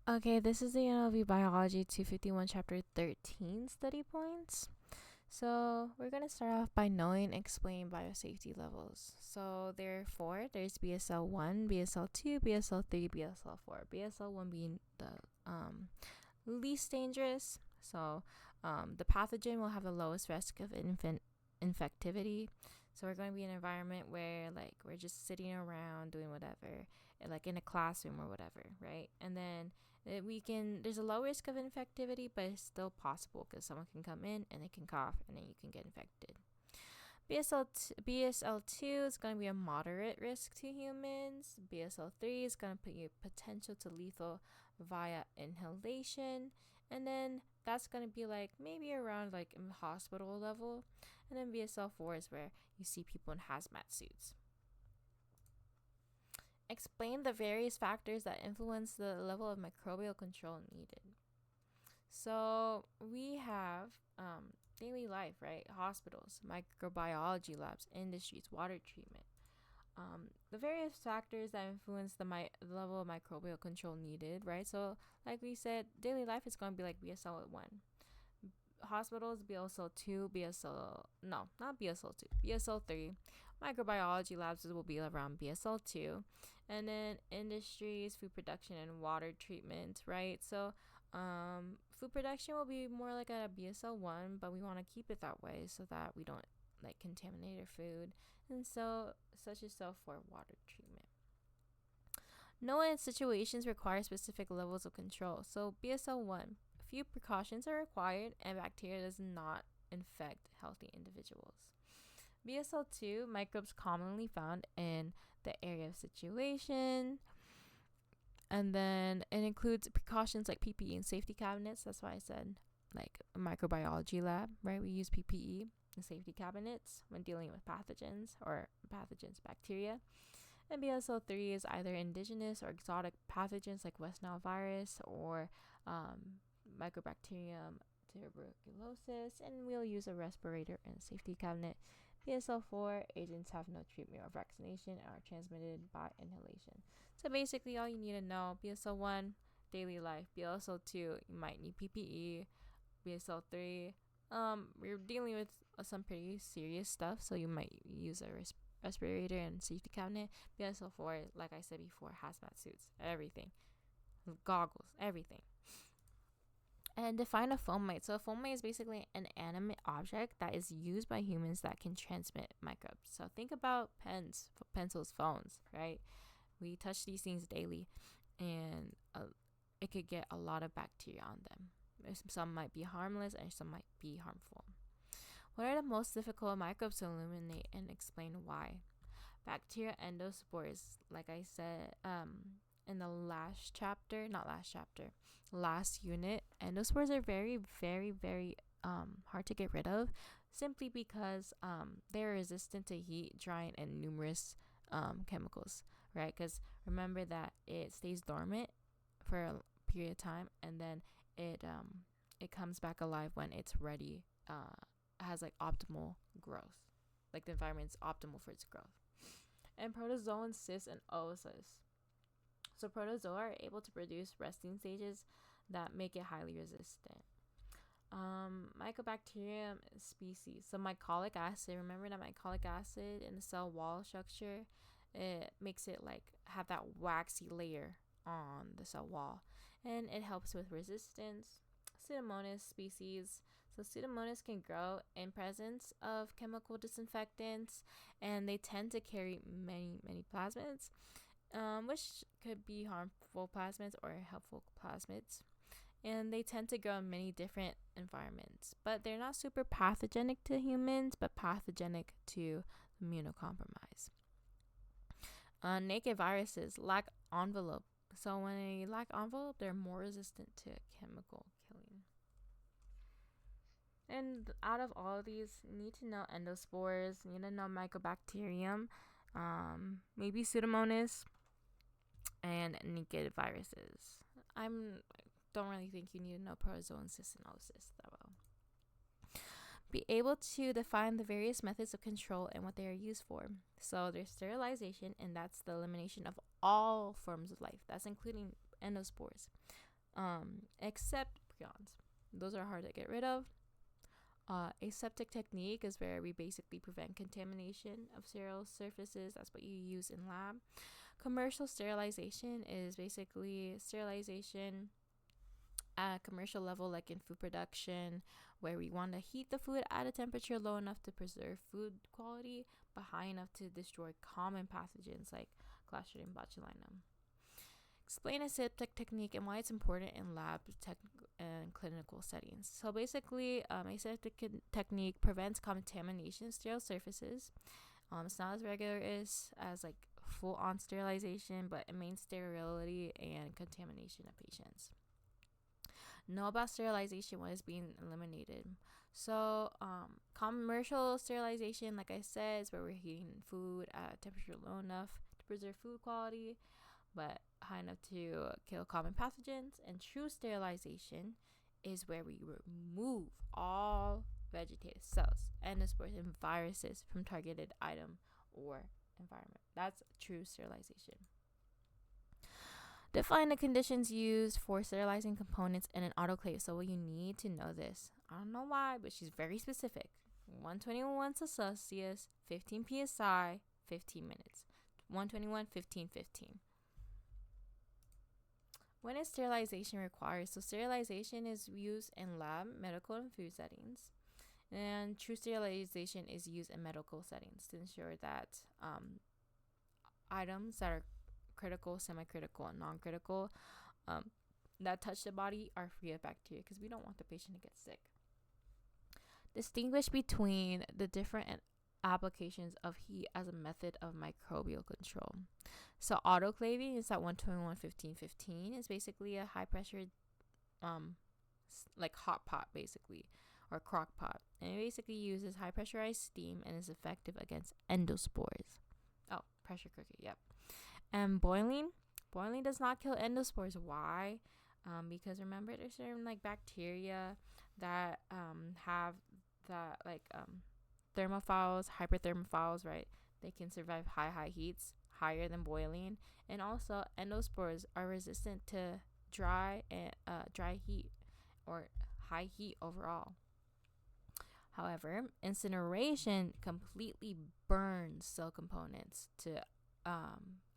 Okay, this is the NLV Biology 251 Chapter 13 study points. So, we're going to start off by knowing and explain biosafety levels. So, there are four. There's BSL 1, BSL 2, BSL 3, BSL 4. BSL 1 being the least dangerous. So, the pathogen will have the lowest risk of infectivity. So, we're going to be in an environment where, like, we're just sitting around doing whatever, like in a classroom or whatever, right? And then there's a low risk of infectivity, but it's still possible because someone can come in and they can cough and then you can get infected. BSL2 is going to be a moderate risk to humans. BSL3 is going to put you potential to lethal via inhalation. And then that's going to be like maybe around like in hospital level. And then BSL4 is where you see people in hazmat suits. Explain the various factors that influence the level of microbial control needed. So we have daily life, right? Hospitals, microbiology labs, industries, water treatment. The various factors that influence the level of microbial control needed, right? So, like we said, daily life is going to be like BSL 1. Hospitals, BSL 2, not BSL 2, BSL 3. Microbiology labs will be around BSL 2. And then industries, food production, and water treatment, right? So, food production will be more like at a BSL 1, but we want to keep it that way so that we don't like contaminate our food. And so, such as so for water treatment. Knowing situations require specific levels of control. So, BSL 1, a few precautions are required and bacteria does not infect healthy individuals. BSL 2, microbes commonly found in the area of situation. And then it includes precautions like PPE and safety cabinets. That's why I said like a microbiology lab, right? We use PPE and safety cabinets when dealing with pathogens, bacteria. And BSL3 is either indigenous or exotic pathogens like West Nile virus or Mycobacterium tuberculosis, and we'll use a respirator and safety cabinet. BSL4 agents have no treatment or vaccination and are transmitted by inhalation. So basically, all you need to know: BSL1, daily life; BSL2, you might need PPE; BSL3, we're dealing with some pretty serious stuff, so you might use a respirator and safety cabinet. BSL4, like I said before, hazmat suits, everything, goggles, everything. And define a fomite. So a fomite is basically an animate object that is used by humans that can transmit microbes. So think about pens, pencils, phones, right? We touch these things daily, and it could get a lot of bacteria on them. Some might be harmless and some might be harmful. What are the most difficult microbes to illuminate and explain why? Bacteria endospores, like I said, in the last unit, endospores are very, very, very hard to get rid of, simply because they're resistant to heat, drying, and numerous chemicals, right? Because remember that it stays dormant for a period of time, and then it comes back alive when it's ready. Has like optimal growth, like the environment's optimal for its growth. And protozoan cysts and oocysts. So protozoa are able to produce resting stages that make it highly resistant. Mycobacterium species. So mycolic acid. Remember that mycolic acid in the cell wall structure, it makes it like have that waxy layer on the cell wall, and it helps with resistance. Pseudomonas species. So Pseudomonas can grow in presence of chemical disinfectants, and they tend to carry many plasmids, which could be harmful plasmids or helpful plasmids. And they tend to grow in many different environments, but they're not super pathogenic to humans, but pathogenic to immunocompromised. Naked viruses lack envelope. So when they lack envelope, they're more resistant to chemical killing. And out of all of these, you need to know endospores, you need to know mycobacterium, maybe Pseudomonas, and naked viruses. I don't really think you need to know protozoan cysts and oocysts that well. Be able to define the various methods of control and what they are used for. So there's sterilization, and that's the elimination of all forms of life. That's including endospores. except prions. Those are hard to get rid of. Aseptic technique is where we basically prevent contamination of sterile surfaces. That's what you use in lab. Commercial sterilization is basically sterilization at a commercial level, like in food production, where we want to heat the food at a temperature low enough to preserve food quality, but high enough to destroy common pathogens like Clostridium botulinum. Explain aseptic technique and why it's important in lab and clinical settings. So basically, aseptic technique prevents contamination of sterile surfaces. It's not as rigorous as like full-on sterilization, but it means sterility and contamination of patients. Know about sterilization, what is being eliminated. So commercial sterilization, like I said, is where we're heating food at a temperature low enough to preserve food quality, but high enough to kill common pathogens. And true sterilization is where we remove all vegetative cells, endospores, and viruses from targeted item or environment. That's true sterilization. Define the conditions used for sterilizing components in an autoclave. So you need to know this. I don't know why, but she's very specific. 121 Celsius, 15 psi, 15 minutes. 121, 15, 15. When is sterilization required? So sterilization is used in lab, medical, and food settings. And true sterilization is used in medical settings to ensure that items that are critical, semi-critical, and non-critical that touch the body are free of bacteria, because we don't want the patient to get sick. Distinguish between the different applications of heat as a method of microbial control. So autoclaving is at 121, 15, 15 is basically a high pressure like hot pot basically, or crock pot, and it basically uses high pressurized steam and is effective against endospores. Pressure cooker, yep. And boiling does not kill endospores. Why? Because remember, there's certain like bacteria that have that like thermophiles, hyperthermophiles, right? They can survive high heats, higher than boiling, and also endospores are resistant to dry heat or high heat overall. However, incineration completely burns cell components to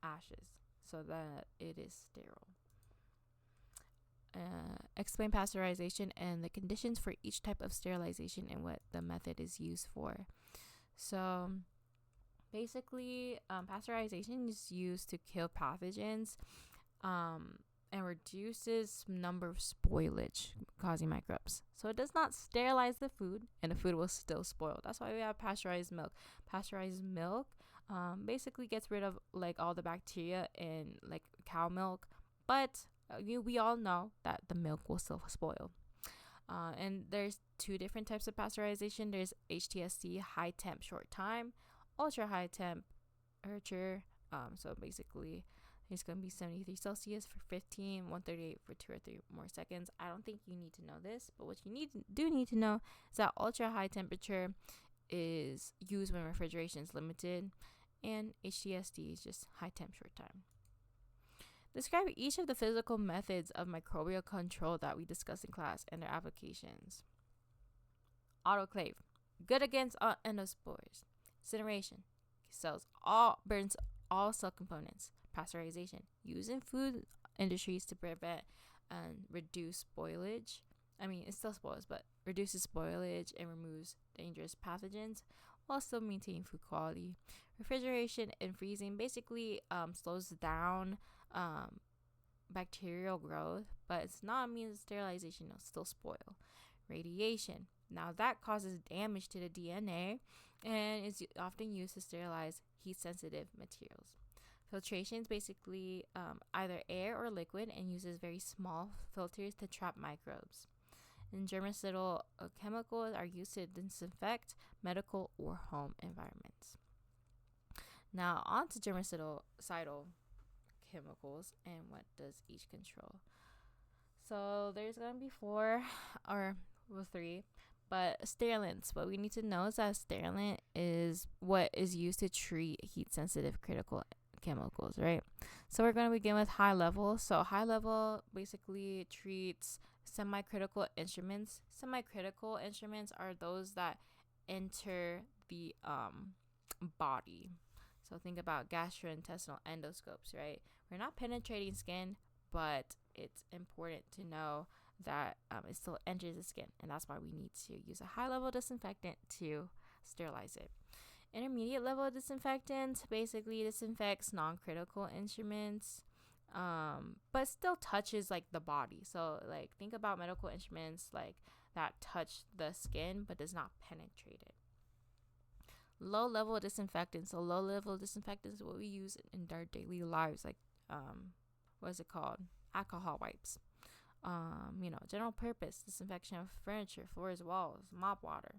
ashes so that it is sterile. Explain pasteurization and the conditions for each type of sterilization and what the method is used for. So basically, pasteurization is used to kill pathogens and reduces number of spoilage causing microbes. So it does not sterilize the food, and the food will still spoil. That's why we have pasteurized milk. Pasteurized milk basically gets rid of like all the bacteria in like cow milk, but we all know that the milk will still spoil. And there's two different types of pasteurization. There's HTSC, high temp short time, ultra high temperature. So basically it's going to be 73 Celsius for 15, 138 for 2 or 3 more seconds. I don't think you need to know this, but what you do need to know is that ultra high temperature is used when refrigeration is limited, and HTSD is just high temp short time. Describe each of the physical methods of microbial control that we discussed in class and their applications. Autoclave, good against endospores. Incineration, burns all cell components. Pasteurization, used in food industries to prevent and reduce spoilage. It still spoils, but reduces spoilage and removes dangerous pathogens while still maintaining food quality. Refrigeration and freezing basically slows down bacterial growth, but it's not a means of sterilization. It'll still spoil. Radiation, now that causes damage to the DNA and is often used to sterilize heat-sensitive materials. Filtration is basically either air or liquid and uses very small filters to trap microbes. And germicidal chemicals are used to disinfect medical or home environments. Now on to germicidal chemicals and what does each control. So there's going to be 3, but sterilants, what we need to know is that sterilant is what is used to treat heat-sensitive critical chemicals, right? So we're going to begin with high level. So high level basically treats semi-critical instruments. Semi-critical instruments are those that enter the body. So think about gastrointestinal endoscopes, right? We're not penetrating skin, but it's important to know that it still enters the skin, and that's why we need to use a high level disinfectant to sterilize it. Intermediate level disinfectant basically disinfects non-critical instruments, but still touches like the body. So like think about medical instruments like that touch the skin but does not penetrate it. Low level disinfectants. So low level disinfectants is what we use in our daily lives, like what is it called? Alcohol wipes. General purpose disinfection of furniture, floors, walls, mop water,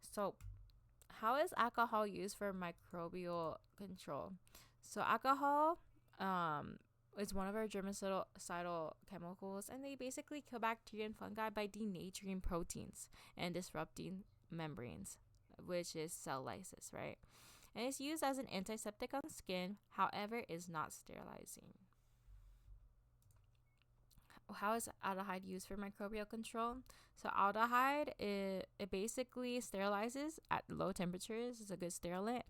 So how is alcohol used for microbial control? So alcohol is one of our germicidal chemicals, and they basically kill bacteria and fungi by denaturing proteins and disrupting membranes, which is cell lysis, right? And it's used as an antiseptic on skin, however, is not sterilizing. How is aldehyde used for microbial control? So aldehyde, it basically sterilizes at low temperatures. It's a good sterilant,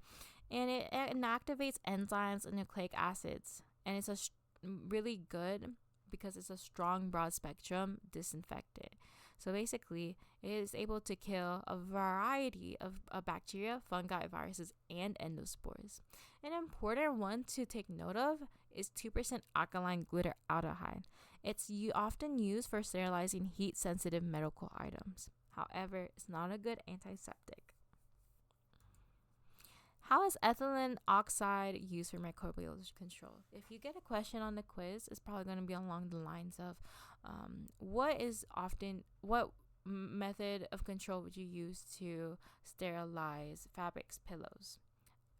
and it inactivates enzymes and nucleic acids, and it's really good because it's a strong broad spectrum disinfectant. So basically, it is able to kill a variety of bacteria, fungi, viruses, and endospores. An important one to take note of is 2% alkaline glutaraldehyde. It's often used for sterilizing heat-sensitive medical items. However, it's not a good antiseptic. How is ethylene oxide used for microbial control? If you get a question on the quiz, it's probably going to be along the lines of what method of control would you use to sterilize fabrics, pillows,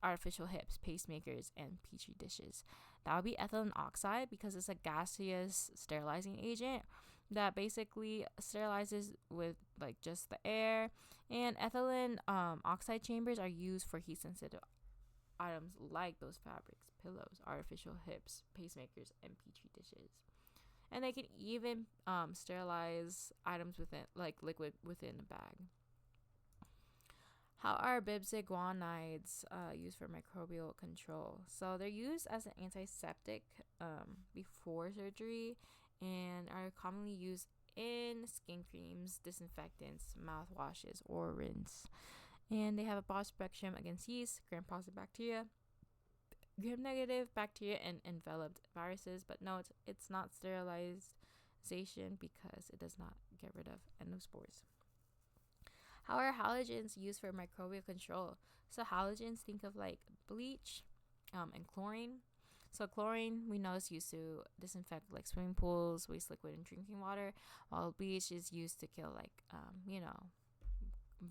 artificial hips, pacemakers, and petri dishes? That would be ethylene oxide because it's a gaseous sterilizing agent that basically sterilizes with like just the air. And ethylene oxide chambers are used for heat sensitive items like those fabrics, pillows, artificial hips, pacemakers, and petri dishes. And they can even sterilize items within like liquid within a bag. How are bibsiguanides used for microbial control? So they're used as an antiseptic before surgery and are commonly used in skin creams, disinfectants, mouthwashes, or rinse. And they have a broad spectrum against yeast, gram-positive bacteria, gram-negative bacteria, and enveloped viruses. But no, it's not sterilization because it does not get rid of endospores. How are halogens used for microbial control? So halogens, think of like bleach and chlorine. So chlorine, we know, is used to disinfect like swimming pools, waste liquid, and drinking water, while bleach is used to kill like,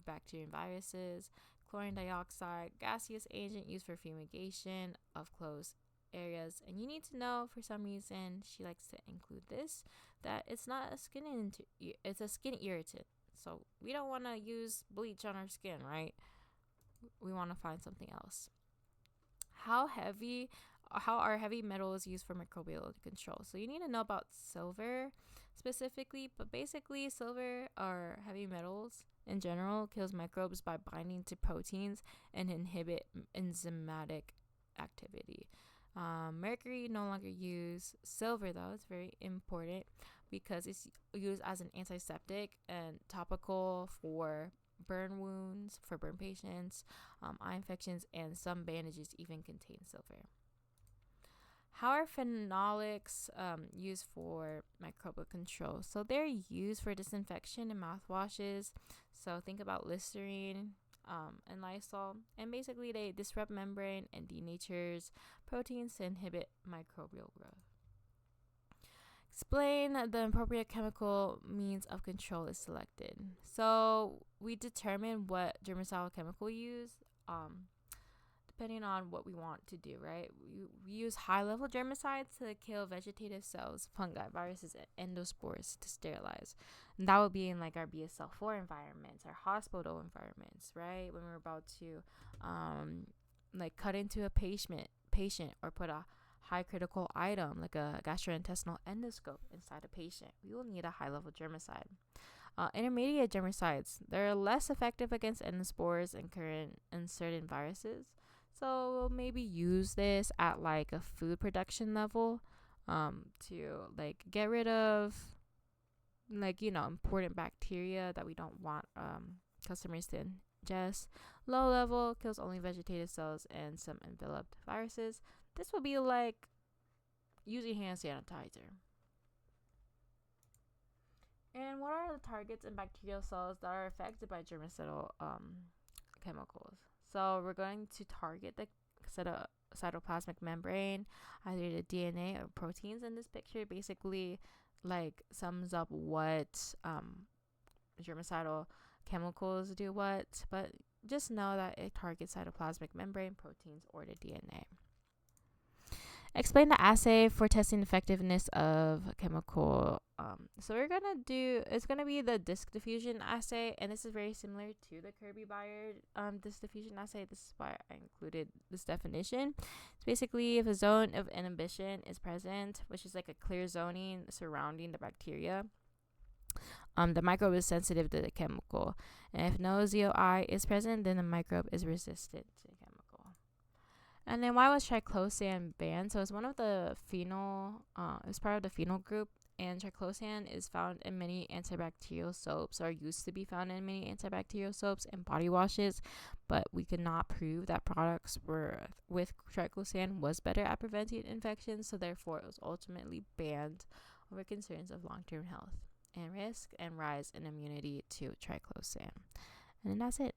bacteria and viruses. Chlorine dioxide, gaseous agent used for fumigation of closed areas. And you need to know, for some reason, she likes to include this, that it's not a it's a skin irritant. So we don't want to use bleach on our skin, right? We want to find something else. How are heavy metals used for microbial control? So you need to know about silver specifically, but basically silver or heavy metals in general kills microbes by binding to proteins and inhibit enzymatic activity. Mercury no longer used. Silver, though, it's very important because it's used as an antiseptic and topical for burn wounds, for burn patients, eye infections, and some bandages even contain silver. How are phenolics used for microbial control? So they're used for disinfection in mouthwashes. So think about Listerine and Lysol. And basically they disrupt membrane and denatures proteins to inhibit microbial growth. Explain the appropriate chemical means of control is selected. So we determine what germicidal chemical we use depending on what we want to do, right? We use high-level germicides to kill vegetative cells, fungi, viruses, and endospores to sterilize. And that would be in like our BSL-4 environments, our hospital environments, right? When we're about to cut into a patient patient or put a high critical item like a gastrointestinal endoscope inside a patient, we will need a high level germicide. Intermediate germicides, they're less effective against endospores and current and certain viruses. So we'll maybe use this at like a food production level to like get rid of like, important bacteria that we don't want customers to ingest. Low level kills only vegetative cells and some enveloped viruses. This will be like using hand sanitizer. And what are the targets in bacterial cells that are affected by germicidal chemicals? So we're going to target the cytoplasmic membrane, either the DNA or proteins. In this picture basically like sums up what germicidal chemicals do what, but just know that it targets cytoplasmic membrane, proteins, or the DNA. Explain the assay for testing effectiveness of chemical. So we're gonna do, it's gonna be the disc diffusion assay, and this is very similar to the Kirby-Bayard disc diffusion assay. This is why I included this definition. It's basically if a zone of inhibition is present, which is like a clear zoning surrounding the bacteria, the microbe is sensitive to the chemical, and if no ZOI is present, then the microbe is resistant to the chemical. And then why was triclosan banned? So it's one of the phenol, it's part of the phenol group, and triclosan is found in many antibacterial soaps, or used to be found in many antibacterial soaps and body washes, but we could not prove that products were with triclosan was better at preventing infections, so therefore it was ultimately banned over concerns of long-term health and risk and rise in immunity to triclosan. And then that's it.